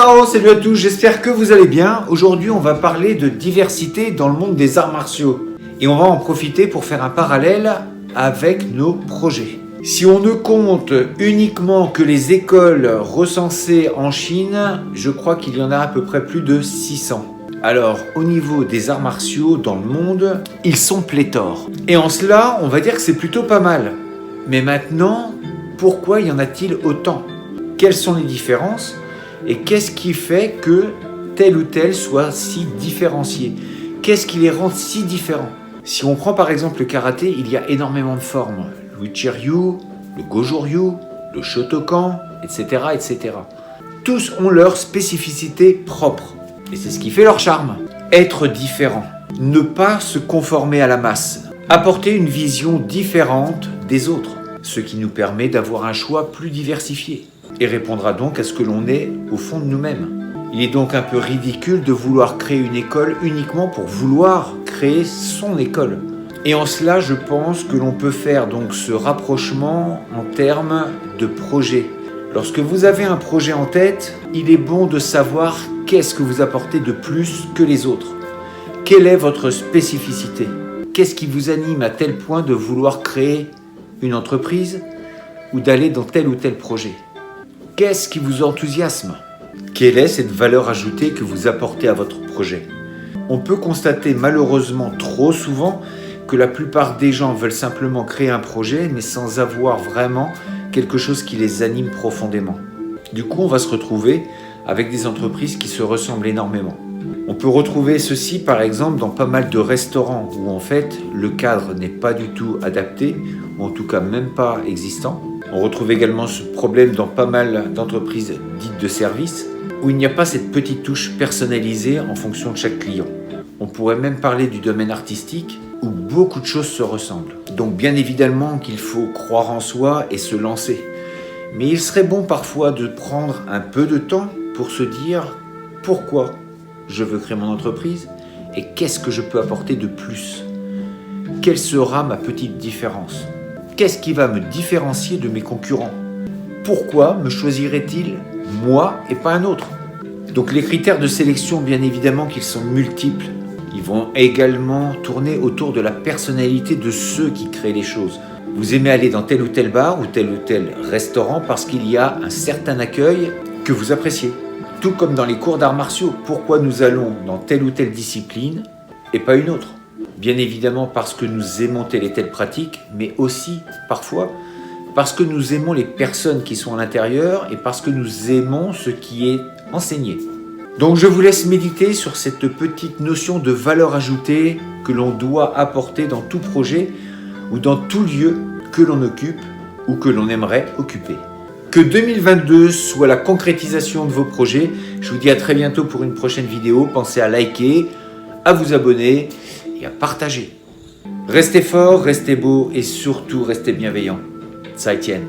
Ciao, salut à tous, j'espère que vous allez bien. Aujourd'hui, on va parler de diversité dans le monde des arts martiaux. Et on va en profiter pour faire un parallèle avec nos projets. Si on ne compte uniquement que les écoles recensées en Chine, je crois qu'il y en a à peu près plus de 600. Alors, au niveau des arts martiaux dans le monde, ils sont pléthores. Et en cela, on va dire que c'est plutôt pas mal. Mais maintenant, pourquoi y en a-t-il autant ? Quelles sont les différences ? Et qu'est-ce qui fait que tel ou tel soit si différencié ? Qu'est-ce qui les rend si différents ? Si on prend par exemple le karaté, il y a énormément de formes. Le Uchi-ryu, le Goju-ryu, le Shotokan, etc., etc. Tous ont leur spécificité propre. Et c'est ce qui fait leur charme. Être différent. Ne pas se conformer à la masse. Apporter une vision différente des autres. Ce qui nous permet d'avoir un choix plus diversifié. Et répondra donc à ce que l'on est au fond de nous-mêmes. Il est donc un peu ridicule de vouloir créer une école uniquement pour vouloir créer son école. Et en cela, je pense que l'on peut faire donc ce rapprochement en termes de projet. Lorsque vous avez un projet en tête, il est bon de savoir qu'est-ce que vous apportez de plus que les autres. Quelle est votre spécificité ? Qu'est-ce qui vous anime à tel point de vouloir créer une entreprise ou d'aller dans tel ou tel projet ? Qu'est-ce qui vous enthousiasme ? Quelle est cette valeur ajoutée que vous apportez à votre projet ? On peut constater malheureusement trop souvent que la plupart des gens veulent simplement créer un projet mais sans avoir vraiment quelque chose qui les anime profondément. Du coup, on va se retrouver avec des entreprises qui se ressemblent énormément. On peut retrouver ceci par exemple dans pas mal de restaurants où en fait le cadre n'est pas du tout adapté ou en tout cas même pas existant. On retrouve également ce problème dans pas mal d'entreprises dites de services où il n'y a pas cette petite touche personnalisée en fonction de chaque client. On pourrait même parler du domaine artistique où beaucoup de choses se ressemblent. Donc bien évidemment qu'il faut croire en soi et se lancer. Mais il serait bon parfois de prendre un peu de temps pour se dire pourquoi je veux créer mon entreprise et qu'est-ce que je peux apporter de plus ? Quelle sera ma petite différence ? Qu'est-ce qui va me différencier de mes concurrents ? Pourquoi me choisirait-il moi et pas un autre ? Donc les critères de sélection, bien évidemment qu'ils sont multiples. Ils vont également tourner autour de la personnalité de ceux qui créent les choses. Vous aimez aller dans tel ou tel bar ou tel restaurant parce qu'il y a un certain accueil que vous appréciez. Tout comme dans les cours d'arts martiaux, pourquoi nous allons dans telle ou telle discipline et pas une autre ? Bien évidemment parce que nous aimons telle et telle pratique, mais aussi parfois parce que nous aimons les personnes qui sont à l'intérieur et parce que nous aimons ce qui est enseigné. Donc je vous laisse méditer sur cette petite notion de valeur ajoutée que l'on doit apporter dans tout projet ou dans tout lieu que l'on occupe ou que l'on aimerait occuper. Que 2022 soit la concrétisation de vos projets. Je vous dis à très bientôt pour une prochaine vidéo. Pensez à liker, à vous abonner et à partager. Restez forts, restez beaux et surtout restez bienveillants. 再见。